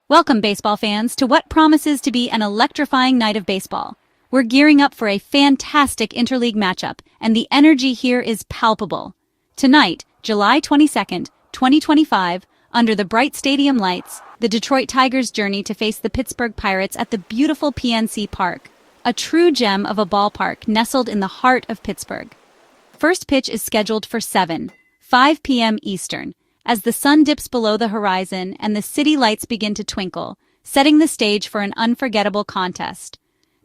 Welcome, baseball fans, to what promises to be an electrifying night of baseball. We're gearing up for a fantastic interleague matchup, and the energy here is palpable. Tonight, July 22nd, 2025, under the bright stadium lights, the Detroit Tigers journey to face the Pittsburgh Pirates at the beautiful PNC Park, a true gem of a ballpark nestled in the heart of Pittsburgh. First pitch is scheduled for 7:05 p.m. Eastern, as the sun dips below the horizon and the city lights begin to twinkle, setting the stage for an unforgettable contest.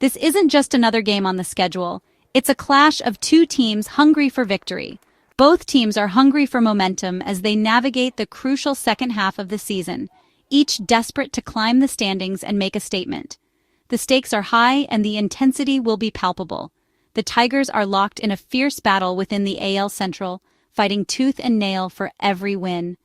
This isn't just another game on the schedule, it's a clash of two teams hungry for victory. Both teams are hungry for momentum as they navigate the crucial second half of the season, each desperate to climb the standings and make a statement. The stakes are high and the intensity will be palpable. The Tigers are locked in a fierce battle within the AL Central, fighting tooth and nail for every win.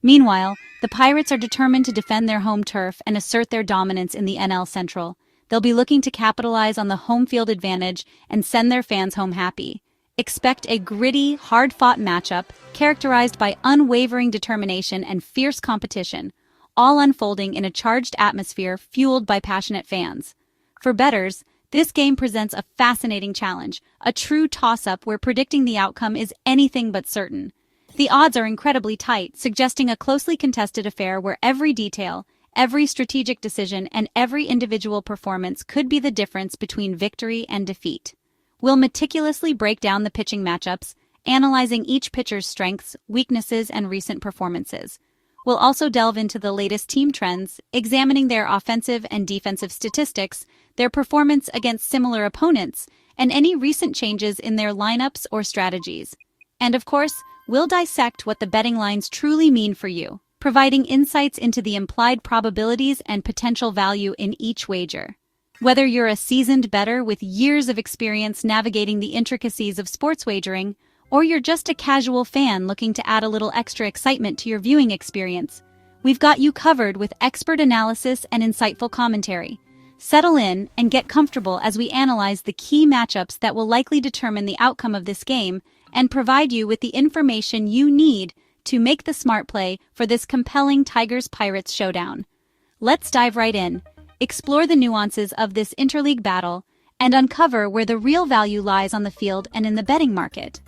Meanwhile, the Pirates are determined to defend their home turf and assert their dominance in the NL Central. They'll be looking to capitalize on the home field advantage and send their fans home happy. Expect a gritty, hard-fought matchup characterized by unwavering determination and fierce competition, all unfolding in a charged atmosphere fueled by passionate fans. For bettors, this game presents a fascinating challenge, a true toss-up where predicting the outcome is anything but certain. The odds are incredibly tight, suggesting a closely contested affair where every detail, every strategic decision, and every individual performance could be the difference between victory and defeat. We'll meticulously break down the pitching matchups, analyzing each pitcher's strengths, weaknesses, and recent performances. We'll also delve into the latest team trends, examining their offensive and defensive statistics, their performance against similar opponents, and any recent changes in their lineups or strategies. And of course, we'll dissect what the betting lines truly mean for you, providing insights into the implied probabilities and potential value in each wager. Whether you're a seasoned bettor with years of experience navigating the intricacies of sports wagering, or you're just a casual fan looking to add a little extra excitement to your viewing experience, we've got you covered with expert analysis and insightful commentary. Settle in and get comfortable as we analyze the key matchups that will likely determine the outcome of this game and provide you with the information you need to make the smart play for this compelling Tigers-Pirates showdown. Let's dive right in, explore the nuances of this interleague battle, and uncover where the real value lies on the field and in the betting market.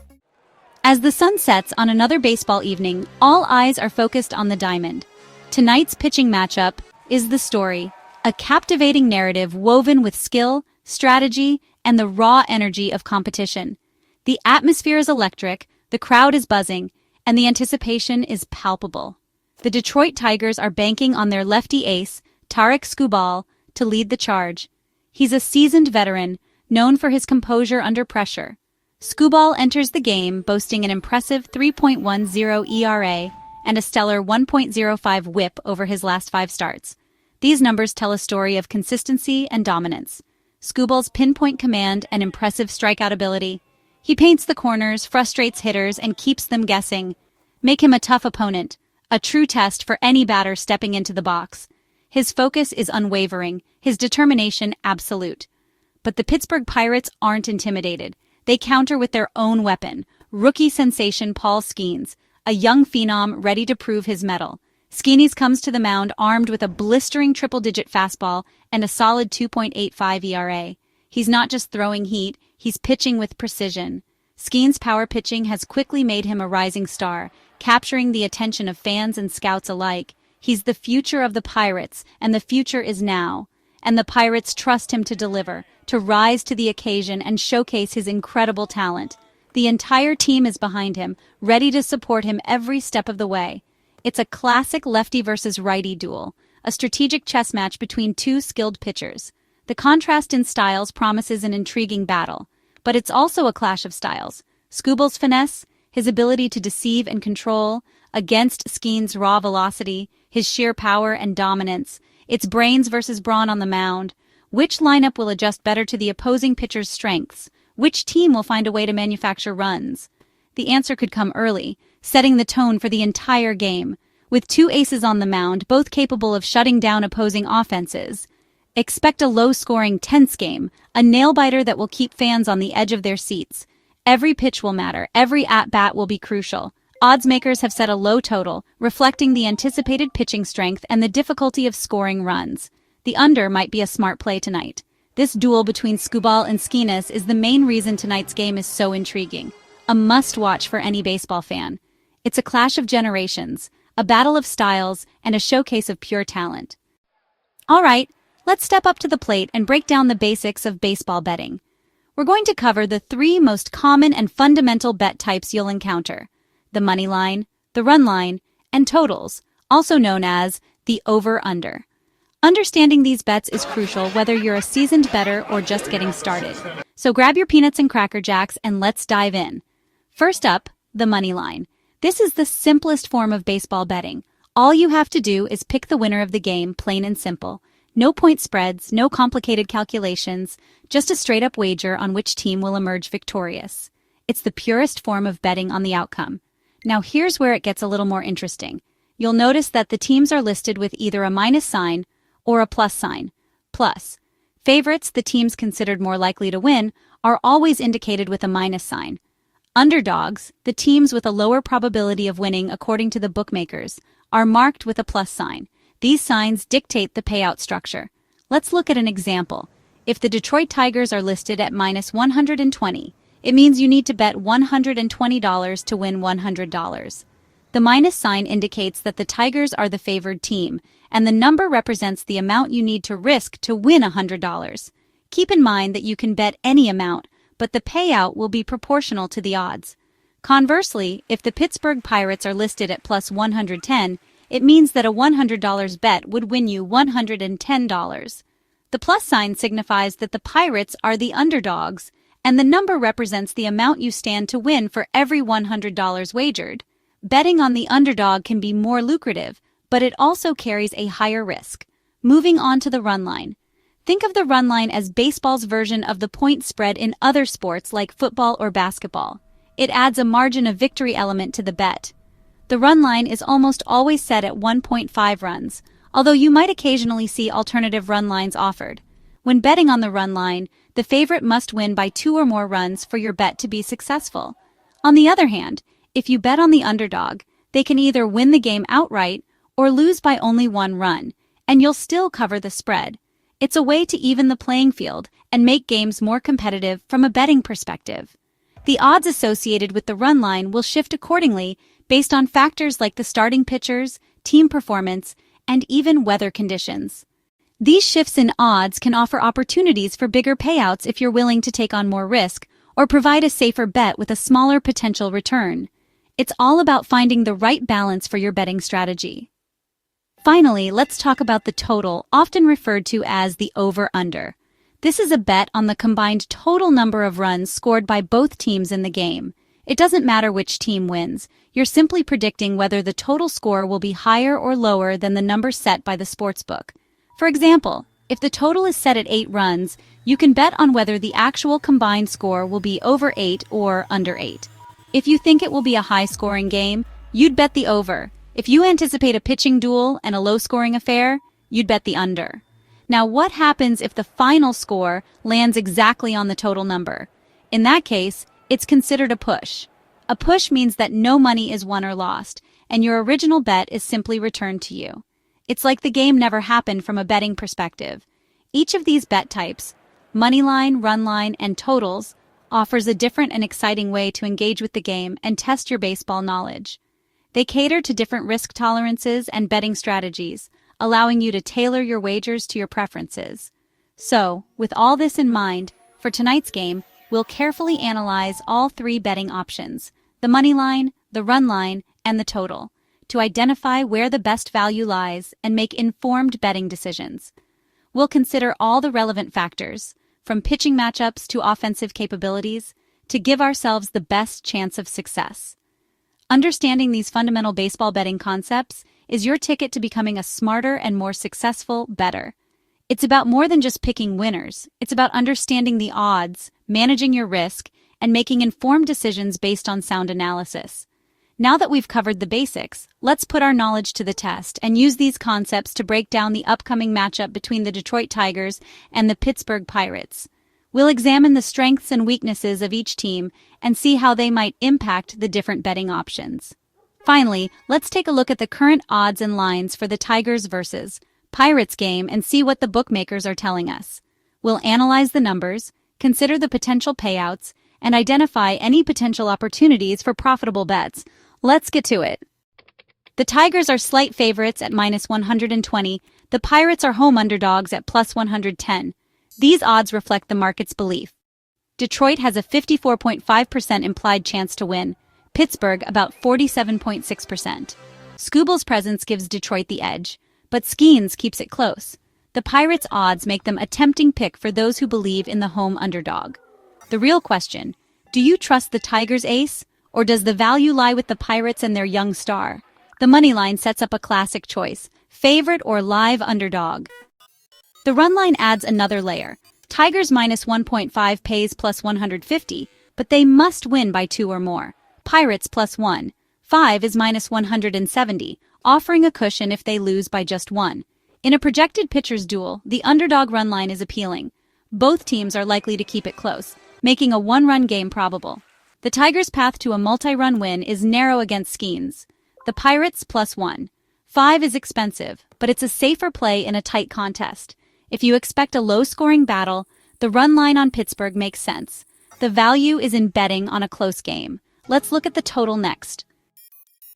As the sun sets on another baseball evening, all eyes are focused on the diamond. Tonight's pitching matchup is the story, a captivating narrative woven with skill, strategy, and the raw energy of competition. The atmosphere is electric, the crowd is buzzing, and the anticipation is palpable. The Detroit Tigers are banking on their lefty ace, Tarik Skubal, to lead the charge. He's a seasoned veteran, known for his composure under pressure. Skubal enters the game boasting an impressive 3.10 ERA and a stellar 1.05 WHIP over his last 5 starts. These numbers tell a story of consistency and dominance. Skubal's pinpoint command and impressive strikeout ability. He paints the corners, frustrates hitters, and keeps them guessing. Make him a tough opponent, a true test for any batter stepping into the box. His focus is unwavering, his determination absolute. But the Pittsburgh Pirates aren't intimidated. They counter with their own weapon, rookie sensation Paul Skenes, a young phenom ready to prove his mettle. Skenes comes to the mound armed with a blistering triple-digit fastball and a solid 2.85 ERA. He's not just throwing heat, he's pitching with precision. Skenes' power pitching has quickly made him a rising star, capturing the attention of fans and scouts alike. He's the future of the Pirates, and the future is now. And the Pirates trust him to deliver, to rise to the occasion and showcase his incredible talent. The entire team is behind him, ready to support him every step of the way. It's a classic lefty versus righty duel, a strategic chess match between two skilled pitchers. The contrast in styles promises an intriguing battle, but it's also a clash of styles. Skubal's finesse, his ability to deceive and control, against Skenes' raw velocity, his sheer power and dominance. It's brains versus brawn on the mound. Which lineup will adjust better to the opposing pitcher's strengths? Which team will find a way to manufacture runs? The answer could come early, setting the tone for the entire game. With two aces on the mound, both capable of shutting down opposing offenses. Expect a low-scoring, tense game, a nail-biter that will keep fans on the edge of their seats. Every pitch will matter, every at-bat will be crucial. Odds makers have set a low total, reflecting the anticipated pitching strength and the difficulty of scoring runs. The under might be a smart play tonight. This duel between Skubal and Skinas is the main reason tonight's game is so intriguing. A must-watch for any baseball fan. It's a clash of generations, a battle of styles, and a showcase of pure talent. All right, let's step up to the plate and break down the basics of baseball betting. We're going to cover the 3 most common and fundamental bet types you'll encounter: the money line, the run line, and totals, also known as the over-under. Understanding these bets is crucial whether you're a seasoned bettor or just getting started. So grab your peanuts and Cracker Jacks and let's dive in. First up, the money line. This is the simplest form of baseball betting. All you have to do is pick the winner of the game, plain and simple. No point spreads, no complicated calculations, just a straight-up wager on which team will emerge victorious. It's the purest form of betting on the outcome. Now here's where it gets a little more interesting. You'll notice that the teams are listed with either a minus sign or a plus sign. Plus, favorites, the teams considered more likely to win, are always indicated with a minus sign. Underdogs, the teams with a lower probability of winning according to the bookmakers, are marked with a plus sign. These signs dictate the payout structure. Let's look at an example. If the Detroit Tigers are listed at minus 120, it means you need to bet $120 to win $100. The minus sign indicates that the Tigers are the favored team, and the number represents the amount you need to risk to win $100. Keep in mind that you can bet any amount, but the payout will be proportional to the odds. Conversely, if the Pittsburgh Pirates are listed at plus 110, it means that a $100 bet would win you $110. The plus sign signifies that the Pirates are the underdogs, and the number represents the amount you stand to win for every $100 wagered. Betting on the underdog can be more lucrative, but it also carries a higher risk. Moving on to the run line. Think of the run line as baseball's version of the point spread in other sports like football or basketball. It adds a margin of victory element to the bet. The run line is almost always set at 1.5 runs, although you might occasionally see alternative run lines offered. When betting on the run line, the favorite must win by 2 or more runs for your bet to be successful. On the other hand, if you bet on the underdog, they can either win the game outright or lose by only 1 run, and you'll still cover the spread. It's a way to even the playing field and make games more competitive from a betting perspective. The odds associated with the run line will shift accordingly based on factors like the starting pitchers, team performance, and even weather conditions. These shifts in odds can offer opportunities for bigger payouts if you're willing to take on more risk or provide a safer bet with a smaller potential return. It's all about finding the right balance for your betting strategy. Finally, let's talk about the total, often referred to as the over-under. This is a bet on the combined total number of runs scored by both teams in the game. It doesn't matter which team wins. You're simply predicting whether the total score will be higher or lower than the number set by the sportsbook. For example, if the total is set at 8 runs, you can bet on whether the actual combined score will be over 8 or under 8. If you think it will be a high-scoring game, you'd bet the over. If you anticipate a pitching duel and a low-scoring affair, you'd bet the under. Now, what happens if the final score lands exactly on the total number? In that case, it's considered a push. A push means that no money is won or lost, and your original bet is simply returned to you. It's like the game never happened from a betting perspective. Each of these bet types, moneyline, run line, and totals, offers a different and exciting way to engage with the game and test your baseball knowledge. They cater to different risk tolerances and betting strategies, allowing you to tailor your wagers to your preferences. So, with all this in mind, for tonight's game, we'll carefully analyze all 3 betting options, the money line, the run line, and the total, to identify where the best value lies and make informed betting decisions. We'll consider all the relevant factors, from pitching matchups to offensive capabilities, to give ourselves the best chance of success. Understanding these fundamental baseball betting concepts is your ticket to becoming a smarter and more successful bettor. It's about more than just picking winners. It's about understanding the odds, managing your risk, and making informed decisions based on sound analysis. Now that we've covered the basics, let's put our knowledge to the test and use these concepts to break down the upcoming matchup between the Detroit Tigers and the Pittsburgh Pirates. We'll examine the strengths and weaknesses of each team and see how they might impact the different betting options. Finally, let's take a look at the current odds and lines for the Tigers vs. Pirates game and see what the bookmakers are telling us. We'll analyze the numbers, consider the potential payouts, and identify any potential opportunities for profitable bets. Let's get to it. The Tigers are slight favorites at -120. The Pirates are home underdogs at +110. These odds reflect the market's belief. Detroit has a 54.5% implied chance to win, Pittsburgh about 47.6%. Scooble's presence gives Detroit the edge, but Skeens keeps it close. The Pirates' odds make them a tempting pick for those who believe in the home underdog. The real question, do you trust the Tigers' ace, or does the value lie with the Pirates and their young star? The money line sets up a classic choice, favorite or live underdog. The run line adds another layer. Tigers -1.5 pays +150, but they must win by 2 or more. Pirates +1.5 is -170, offering a cushion if they lose by just 1. In a projected pitcher's duel, the underdog run line is appealing. Both teams are likely to keep it close, making a one-run game probable. The Tigers' path to a multi-run win is narrow against Skeens. The Pirates +1.5 is expensive, but it's a safer play in a tight contest. If you expect a low-scoring battle, the run line on Pittsburgh makes sense. The value is in betting on a close game. Let's look at the total next.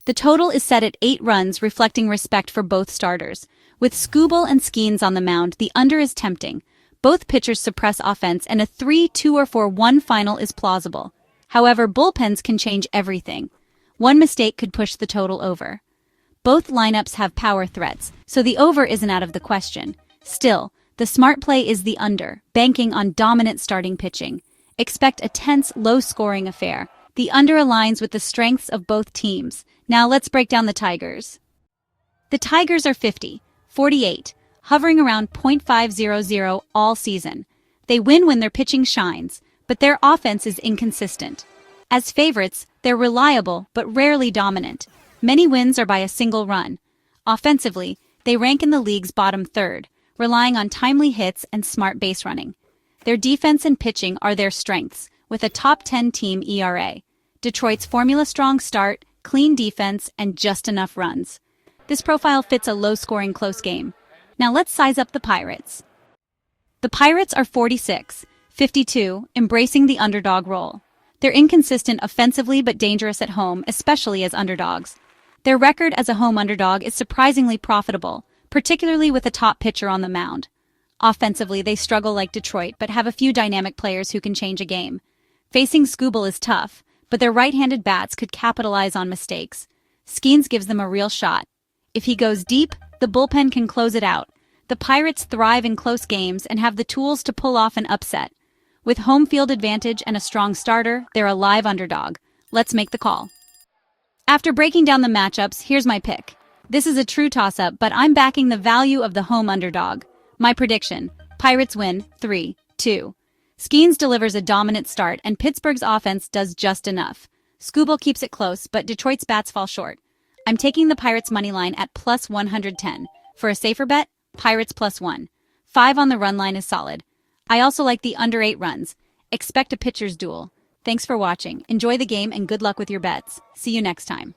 The total is set at 8 runs, reflecting respect for both starters. With Scooble and Skeens on the mound, the under is tempting. Both pitchers suppress offense, and a 3-2 or 4-1 final is plausible. However, bullpens can change everything. One mistake could push the total over. Both lineups have power threats, so the over isn't out of the question. Still, the smart play is the under, banking on dominant starting pitching. Expect a tense, low-scoring affair. The under aligns with the strengths of both teams. Now let's break down the Tigers. The Tigers are 50-48, hovering around .500 all season. They win when their pitching shines, but their offense is inconsistent. As favorites, they're reliable but rarely dominant. Many wins are by a single run. Offensively, they rank in the league's bottom third, relying on timely hits and smart base running. Their defense and pitching are their strengths, with a top 10 team ERA. Detroit's formula-strong start, clean defense, and just enough runs. This profile fits a low-scoring close game. Now let's size up the Pirates. The Pirates are 46-52, embracing the underdog role. They're inconsistent offensively but dangerous at home, especially as underdogs. Their record as a home underdog is surprisingly profitable, particularly with a top pitcher on the mound. Offensively, they struggle like Detroit, but have a few dynamic players who can change a game. Facing Scooble is tough, but their right-handed bats could capitalize on mistakes. Skeens gives them a real shot. If he goes deep, the bullpen can close it out. The Pirates thrive in close games and have the tools to pull off an upset. With home field advantage and a strong starter, they're a live underdog. Let's make the call. After breaking down the matchups, here's my pick. This is a true toss-up, but I'm backing the value of the home underdog. My prediction, Pirates win 3-2. Skeens delivers a dominant start, and Pittsburgh's offense does just enough. Scooble keeps it close, but Detroit's bats fall short. I'm taking the Pirates' money line at +110. For a safer bet, Pirates +1. 5 on the run line is solid. I also like the under 8 runs. Expect a pitcher's duel. Thanks for watching. Enjoy the game and good luck with your bets. See you next time.